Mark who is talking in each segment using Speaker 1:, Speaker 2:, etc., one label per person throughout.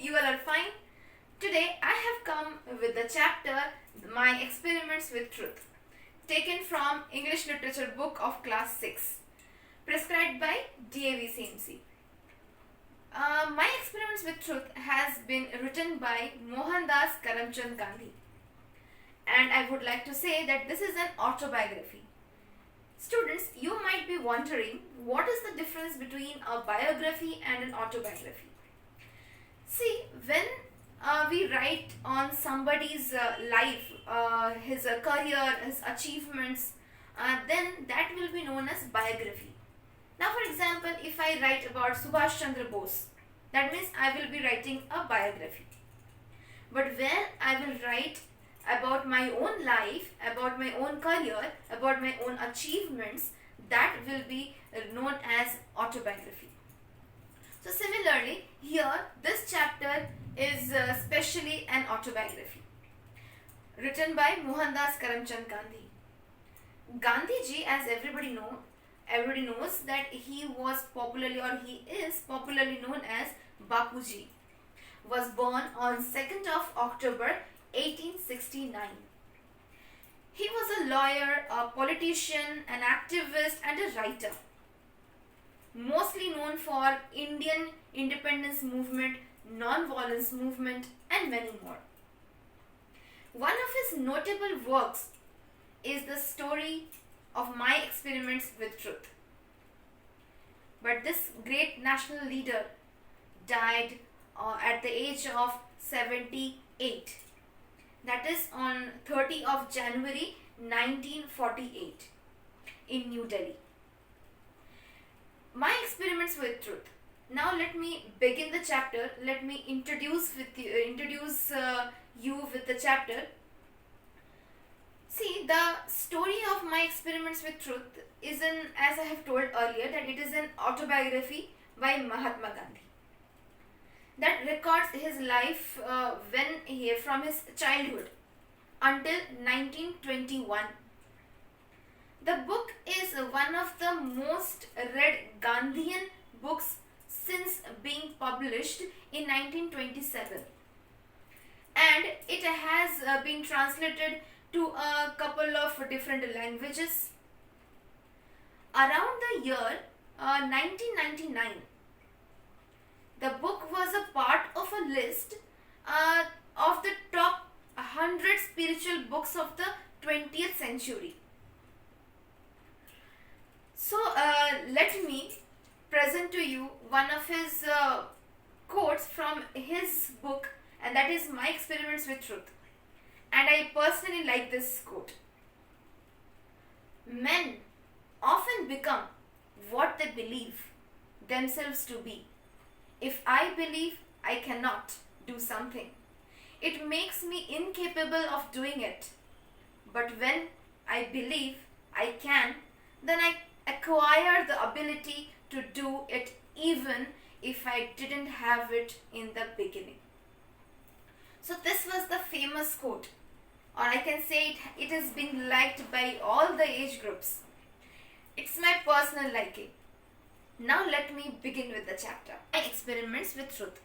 Speaker 1: you all are fine. Today I have come with the chapter My Experiments with Truth, taken from English Literature book of class 6, prescribed by DAV CMC. My Experiments with Truth has been written by Mohandas Karamchand Gandhi, and I would like to say that this is an autobiography. Students, you might be wondering what is the difference between a biography and an autobiography. See, when we write on somebody's life, his career, his achievements, then that will be known as biography. Now, for example, if I write about Subhash Chandra Bose, that means I will be writing a biography. But when I will write about my own life, about my own career, about my own achievements, that will be known as autobiography. So similarly, here this chapter is specially an autobiography written by Mohandas Karamchand Gandhi. Gandhiji, as everybody knows that he was popularly, or he is popularly known as Bapuji, was born on 2nd of October 1869. He was a lawyer, a politician, an activist and a writer, mostly known for Indian independence movement, non-violence movement and many more. One of his notable works is the story of My Experiments with Truth. But this great national leader died at the age of 78. That is on 30th of January 1948 in New Delhi. My Experiments with Truth. Now let me begin the chapter. Let me introduce you with the chapter. See, the story of My Experiments with Truth is as I have told earlier, that it is an autobiography by Mahatma Gandhi that records his life from his childhood until 1921. The book is one of the most read Gandhian books since being published in 1927, and it has been translated to a couple of different languages. Around the year 1999, the book was a part of a list of the top 100 spiritual books of the 20th century. So let me present to you one of his quotes from his book, and that is My Experiments with Truth. And I personally like this quote. Men often become what they believe themselves to be. If I believe I cannot do something, it makes me incapable of doing it. But when I believe I can, then I acquire the ability to do it even if I didn't have it in the beginning. So this was the famous quote, or I can say it has been liked by all the age groups. It's my personal liking. Now let me begin with the chapter, My Experiments with Truth.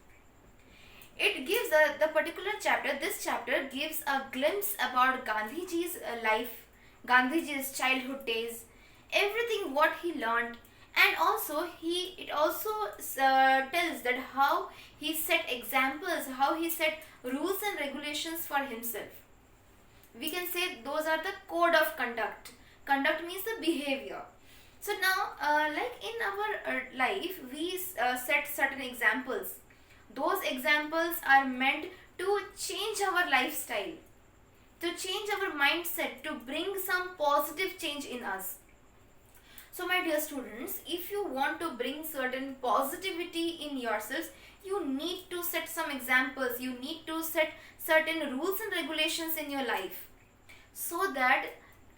Speaker 1: It gives the particular chapter, this chapter gives a glimpse about Gandhiji's life, Gandhiji's childhood days, everything what he learned, and also it also tells that how he set examples, how he set rules and regulations for himself. We can say those are the code of conduct. Conduct means the behavior. So now, like in our life, we set certain examples. Those examples are meant to change our lifestyle, to change our mindset, to bring some positive change in us. So my dear students, if you want to bring certain positivity in yourselves, you need to set some examples. You need to set certain rules and regulations in your life, so that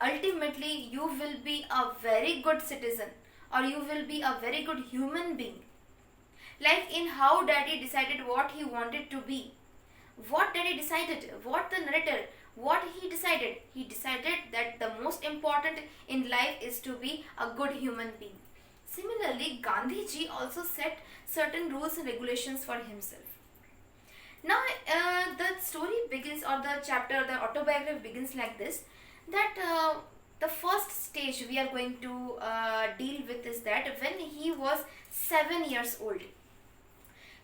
Speaker 1: ultimately you will be a very good citizen, or you will be a very good human being. Like in How Daddy Decided What He Wanted to Be. What Daddy decided, what the narrator, what he decided? He decided that the most important in life is to be a good human being. Similarly, Gandhiji also set certain rules and regulations for himself. Now the story begins, or the chapter, the autobiography begins like this, that the first stage we are going to deal with is that when he was 7 years old.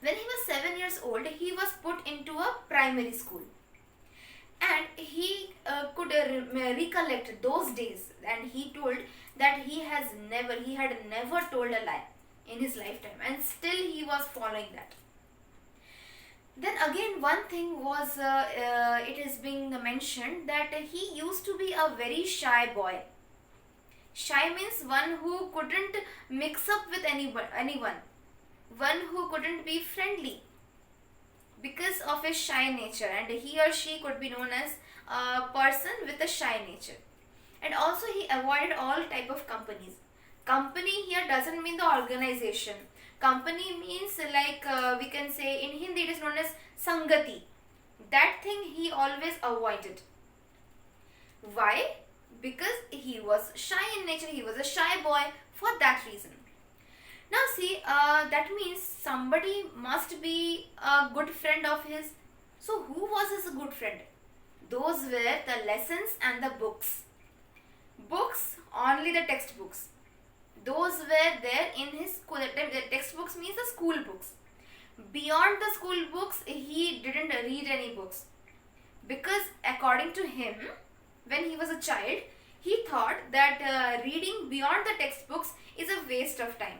Speaker 1: When he was 7 years old, he was put into a primary school, and he could recollect those days, and he told that he had never told a lie in his lifetime, and still he was following that. Then again, one thing was, it is being mentioned that he used to be a very shy boy. Shy means one who couldn't mix up with anyone, one who couldn't be friendly because of his shy nature, and he or she could be known as a person with a shy nature. And also he avoided all type of companies. Company here doesn't mean the organization. Company means like we can say in Hindi it is known as Sangati. That thing he always avoided. Why? Because he was shy in nature, he was a shy boy for that reason. Now see, that means somebody must be a good friend of his. So who was his good friend? Those were the lessons and the books. Books, only the textbooks. Those were there in his school. The textbooks means the school books. Beyond the school books, he didn't read any books. Because according to him, when he was a child, he thought that reading beyond the textbooks is a waste of time.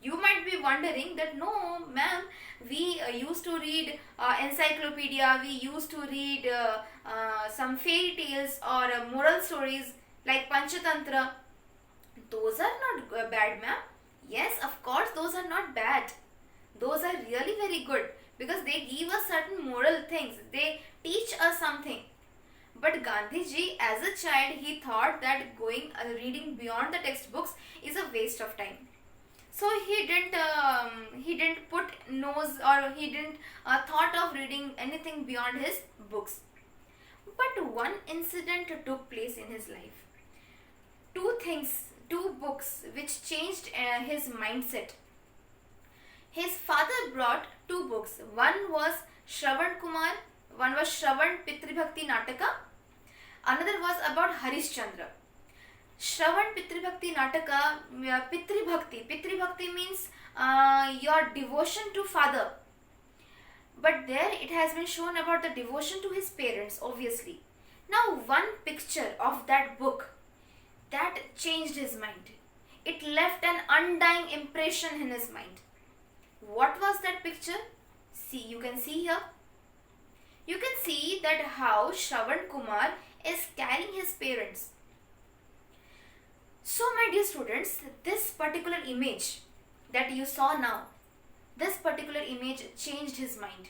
Speaker 1: You might be wondering that no, ma'am, we used to read encyclopedia, we used to read some fairy tales or moral stories like Panchatantra. Those are not bad, ma'am. Yes, of course, those are not bad. Those are really very good because they give us certain moral things. They teach us something. But Gandhiji, as a child, he thought that reading beyond the textbooks is a waste of time. So he didn't put nose, or he didn't thought of reading anything beyond his books. But one incident took place in his life. Two books which changed his mindset. His father brought two books. One was Shravan Pitribhakti Nataka. Another was about Harishchandra. Shravan Pitribhakti Nataka, Pitribhakti means your devotion to father. But there it has been shown about the devotion to his parents, obviously. Now one picture of that book, that changed his mind. It left an undying impression in his mind. What was that picture? See, you can see here. You can see that how Shravan Kumar is carrying his parents. So my dear students, this particular image that you saw now, this particular image changed his mind.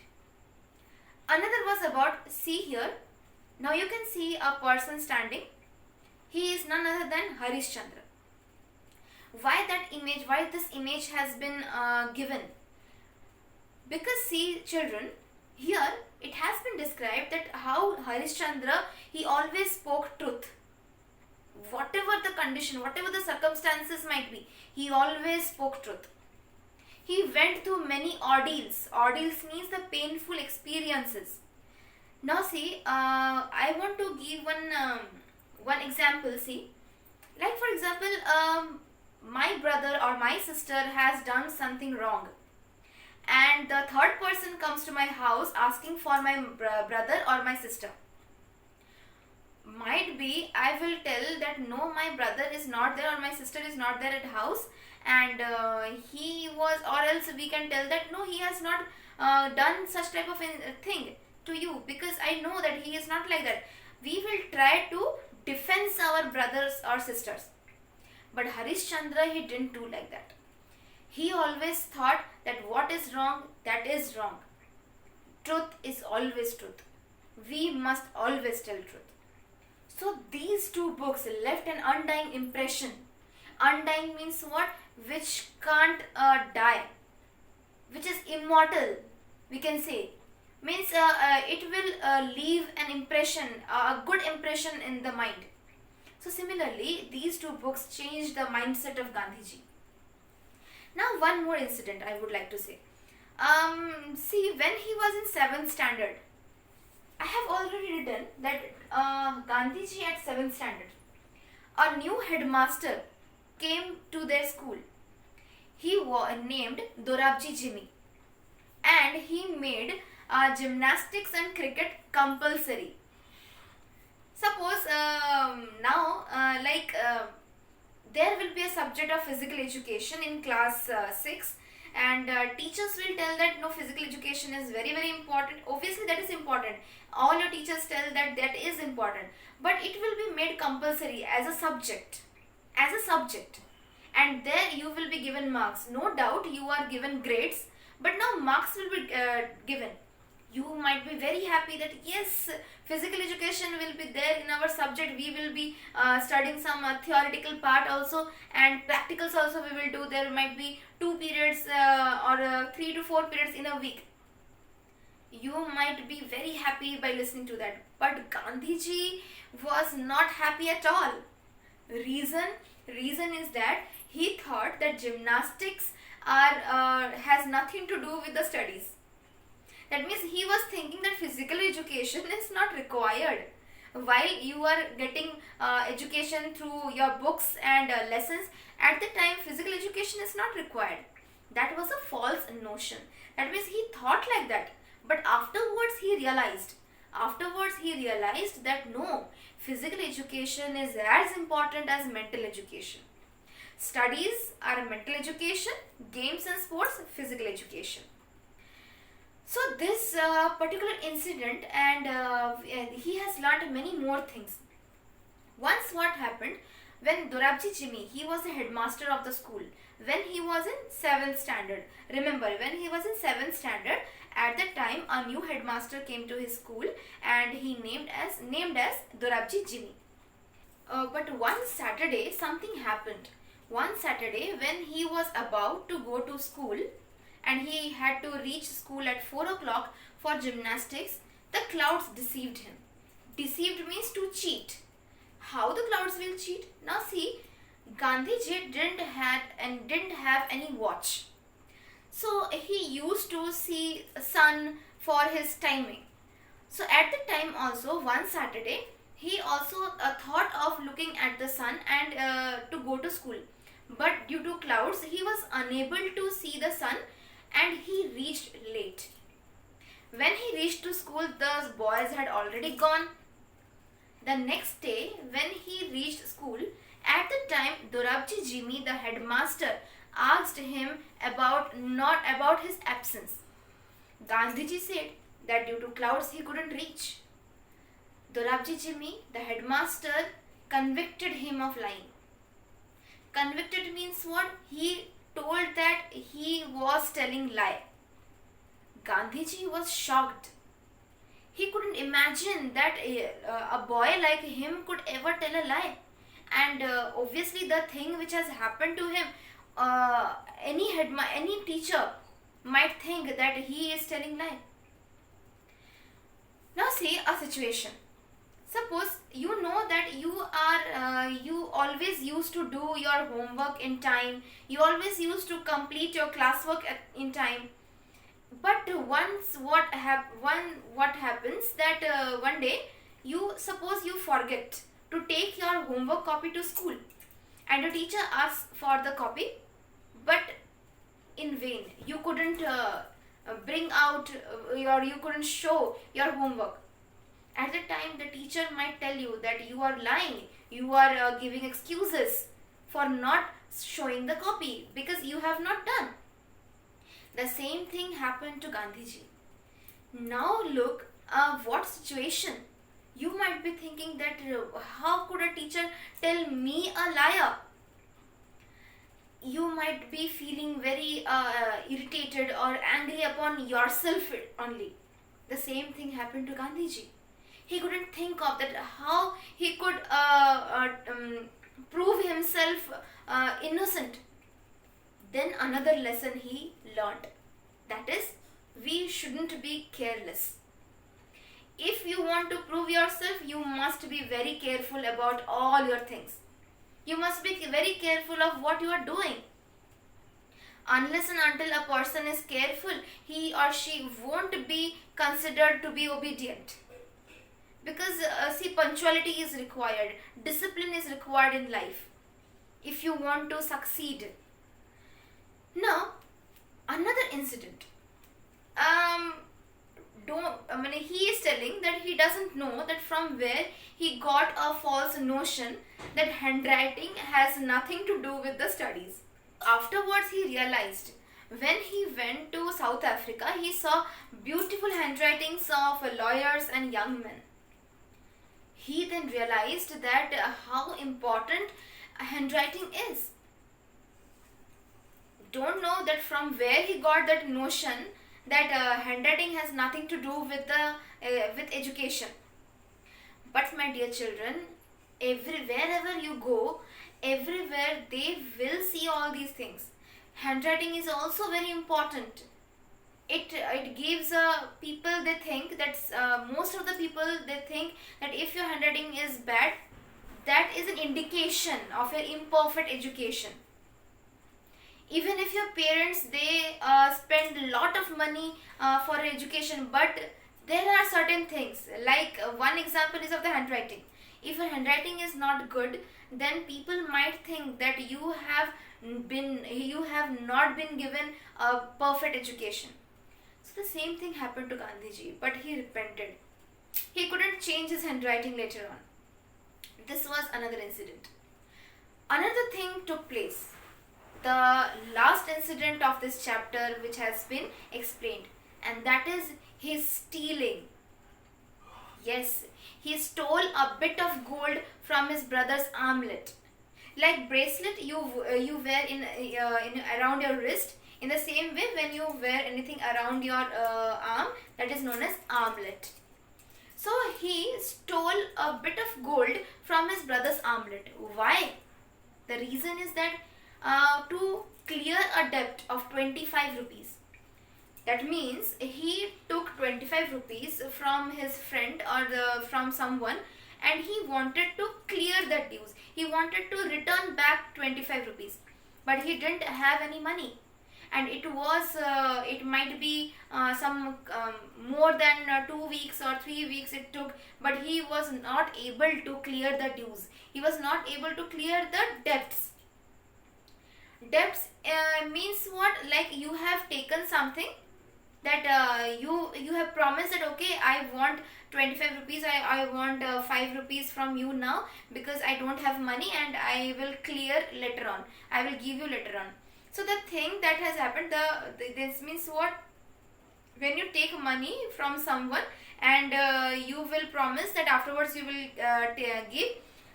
Speaker 1: Another was about, see here, now you can see a person standing. He is none other than Harishchandra. Why this image has been given? Because see children, here it has been described that how Harishchandra, he always spoke truth. Whatever the condition, whatever the circumstances might be, he always spoke truth. He went through many ordeals. Ordeals means the painful experiences. Now see, I want to give one example. See, like for example, my brother or my sister has done something wrong, and the third person comes to my house asking for my brother or my sister. Might be I will tell that no, my brother is not there or my sister is not there at house, and he was, or else we can tell that no, he has not done such type of thing to you, because I know that he is not like that. We will try to defend our brothers or sisters. But Harishchandra, he didn't do like that. He always thought that what is wrong, that is wrong. Truth is always truth. We must always tell truth. So these two books left an undying impression. Undying means what? Which can't die. Which is immortal, we can say. Means it will leave an impression, a good impression in the mind. So similarly, these two books changed the mindset of Gandhiji. Now one more incident I would like to say. See, when he was in 7th standard, I have already written that Gandhiji at 7th standard, a new headmaster came to their school. He was named Dorabji Jimmy, and he made gymnastics and cricket compulsory. Suppose now there will be a subject of physical education in class 6, and teachers will tell that no, physical education is very very important. Obviously that is important, all your teachers tell that that is important, but it will be made compulsory as a subject, and there you will be given marks. No doubt you are given grades, but now marks will be given. You might be very happy that yes, physical education will be there in our subject. We will be studying some theoretical part also, and practicals also we will do. There might be 2 periods or 3 to 4 periods in a week. You might be very happy by listening to that, but Gandhiji was not happy at all. Reason is that he thought that gymnastics has nothing to do with the studies. That means he was thinking that physical education is not required. While you are getting education through your books and lessons, at the time physical education is not required. That was a false notion. That means he thought like that. But afterwards he realized that no, physical education is as important as mental education. Studies are mental education, games and sports, physical education. So this particular incident, and he has learned many more things. Once what happened, when Dorabji Jimmy, he was the headmaster of the school, when he was in 7th standard. Remember, when he was in 7th standard, at that time a new headmaster came to his school, and he named as Dorabji Jimmy. But one Saturday something happened. One Saturday when he was about to go to school, and he had to reach school at 4 o'clock for gymnastics, the clouds deceived him. Deceived means to cheat. How the clouds will cheat? Now see, Gandhiji didn't have any watch. So he used to see sun for his timing. So at the time also, one Saturday, he also thought of looking at the sun and to go to school. But due to clouds, he was unable to see the sun, and he reached late. When he reached to school, the boys had already gone. The next day, when he reached school, at the time Dorabji Jimmy, the headmaster, asked him about his absence. Gandhiji said that due to clouds he couldn't reach. Dorabji Jimmy, the headmaster, convicted him of lying. Convicted means what? He told that he was telling lie. Gandhiji was shocked. He couldn't imagine that a boy like him could ever tell a lie. And obviously the thing which has happened to him, any teacher might think that he is telling lie. Now see a situation. Suppose you know that you always used to do your homework in time, you always used to complete your classwork in time. But once what happens that one day suppose you forget to take your homework copy to school, and the teacher asks for the copy, but in vain. You couldn't bring out you couldn't show your homework. At the time the teacher might tell you that you are lying, you are giving excuses for not showing the copy because you have not done. The same thing happened to Gandhiji. Now look, what situation? You might be thinking that how could a teacher tell me a liar? You might be feeling very irritated or angry upon yourself only. The same thing happened to Gandhiji. He couldn't think of that how he could prove himself innocent. Then another lesson he learnt, that is, we shouldn't be careless. If you want to prove yourself, you must be very careful about all your things. You must be very careful of what you are doing. Unless and until a person is careful, he or she won't be considered to be obedient. Because see, punctuality is required, discipline is required in life if you want to succeed. Now, another incident. He is telling that he doesn't know that from where he got a false notion that handwriting has nothing to do with the studies. Afterwards, he realized when he went to South Africa, he saw beautiful handwritings of lawyers and young men. He then realized that how important handwriting is. Don't know that from where he got that notion that handwriting has nothing to do with education. But my dear children, wherever you go, everywhere they will see all these things. Handwriting is also very important. It gives people, they think that most of the people, they think that if your handwriting is bad, that is an indication of your imperfect education. Even if your parents, they spend a lot of money for education, but there are certain things, like one example is of the handwriting. If your handwriting is not good, then people might think that you have not been given a perfect education. So the same thing happened to Gandhiji, but he repented. He couldn't change his handwriting later on. This was another incident. Another thing took place. The last incident of this chapter which has been explained, and that is his stealing. Yes, he stole a bit of gold from his brother's armlet. Like bracelet you wear in around your wrist, in the same way when you wear anything around your arm, that is known as armlet. So he stole a bit of gold from his brother's armlet. Why? The reason is that to clear a debt of 25 rupees. That means he took 25 rupees from his friend or from someone, and he wanted to clear that dues. He wanted to return back 25 rupees, but he didn't have any money. And it might be some more than 2 weeks or 3 weeks it took, but he was not able to clear the dues. He was not able to clear the debts. Debts means what? Like you have taken something that you have promised that okay, I want 25 rupees, I want 5 rupees from you now because I don't have money, and I will clear later on. I will give you later on. So the thing that has happened, this means what? When you take money from someone and you will promise that afterwards you will give.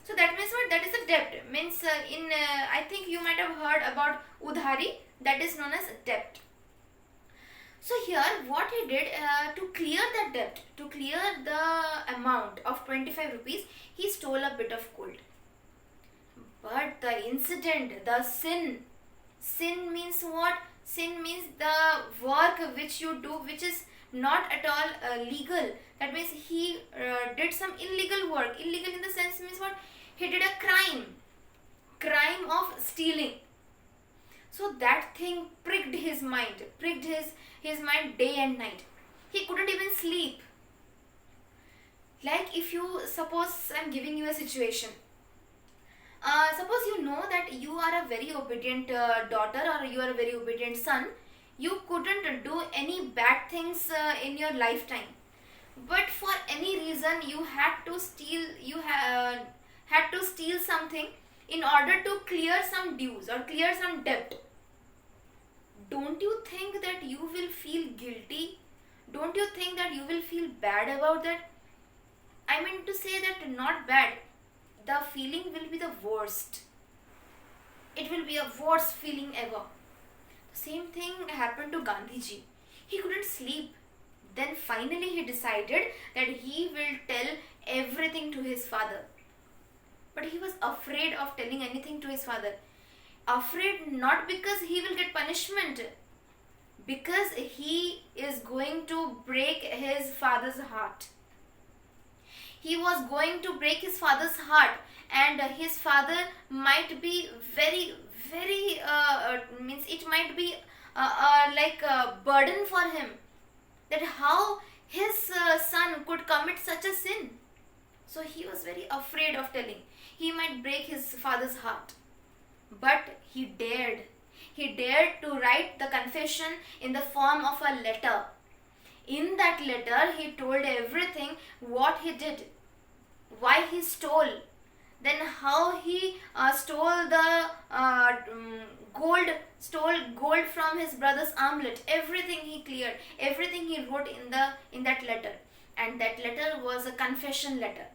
Speaker 1: So that means what? That is a debt. Means I think you might have heard about udhari. That is known as debt. So here what he did to clear that debt, to clear the amount of 25 rupees, he stole a bit of gold. But the incident, the sin means what? Sin means the work which you do which is not at all legal. That means he did some illegal work. Illegal in the sense means what? He did a crime of stealing. So that thing pricked his mind, pricked his mind day and night. He couldn't even sleep. Like if you, suppose I'm giving you a situation. Suppose you know that you are a very obedient daughter or you are a very obedient son. You couldn't do any bad things in your lifetime. But for any reason you had to steal, had to steal something in order to clear some dues or clear some debt. Don't you think that you will feel guilty? Don't you think that you will feel bad about that? I mean to say that not bad. The feeling will be the worst. It will be a worst feeling ever. The same thing happened to Gandhiji. He couldn't sleep. Then finally he decided that he will tell everything to his father. But he was afraid of telling anything to his father. Afraid not because he will get punishment, because he is going to break his father's heart. He was going to break his father's heart, and his father might be very, very means it might be like a burden for him, that how his son could commit such a sin. So he was very afraid of telling. He might break his father's heart. But he dared. He dared to write the confession in the form of a letter. In that letter, he told everything, what he did, why he stole, then how he stole gold from his brother's armlet. Everything he cleared, everything he wrote in that letter, and that letter was a confession letter.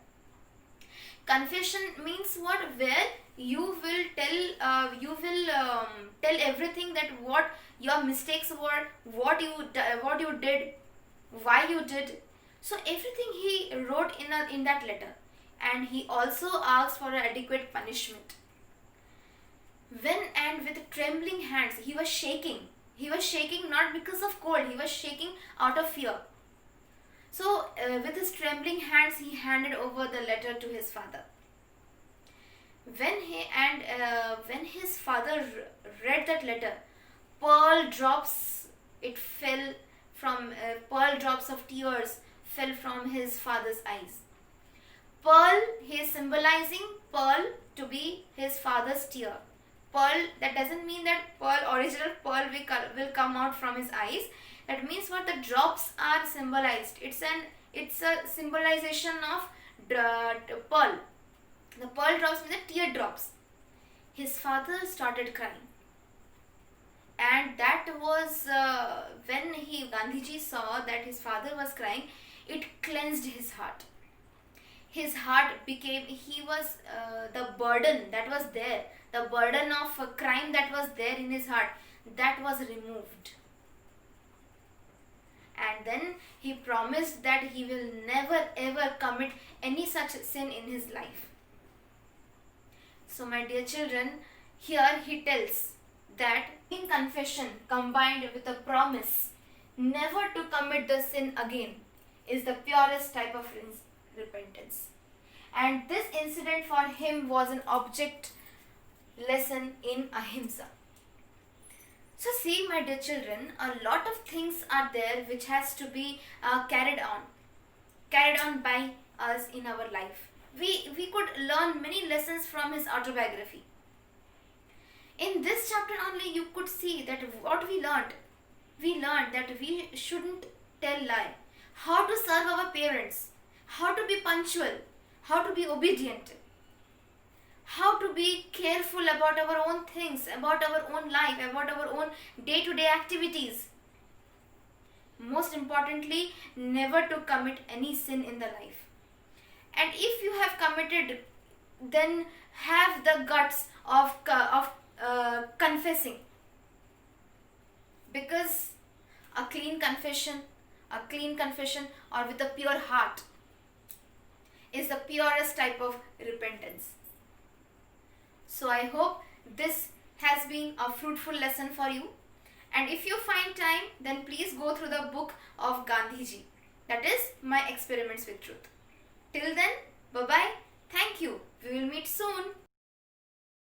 Speaker 1: Confession means what? Where you will tell everything, that what your mistakes were, what you did, why you did. So everything he wrote in that letter, and he also asked for an adequate punishment. When and with trembling hands, he was shaking. He was shaking not because of cold, he was shaking out of fear. So with his trembling hands, he handed over the letter to his father. When his father read that letter, pearl drops of tears fell from his father's eyes. Pearl, he is symbolizing pearl to be his father's tear. Pearl, that doesn't mean that original pearl will come out from his eyes. That means what? The drops are symbolized. It's a symbolization of pearl. The pearl drops mean the tear drops. His father started crying, and that was when Gandhiji saw that his father was crying. It cleansed his heart. His heart became, the burden that was there, the burden of a crime that was there in his heart, that was removed. And then he promised that he will never ever commit any such sin in his life. So my dear children, here he tells that in confession combined with a promise never to commit the sin again is the purest type of repentance. And this incident for him was an object lesson in ahimsa. So see, my dear children, a lot of things are there which has to be carried on by us in our life. We could learn many lessons from his autobiography. In this chapter only you could see that what we learned. We learned that we shouldn't tell lie, how to serve our parents, how to be punctual, how to be obedient, how to be careful about our own things, about our own life, about our own day-to-day activities. Most importantly, never to commit any sin in the life. And if you have committed, then have the guts of confessing. Because a clean confession or with a pure heart is the purest type of repentance. So I hope this has been a fruitful lesson for you. And if you find time, then please go through the book of Gandhiji. That is My Experiments with Truth. Till then, bye-bye. Thank you. We will meet soon.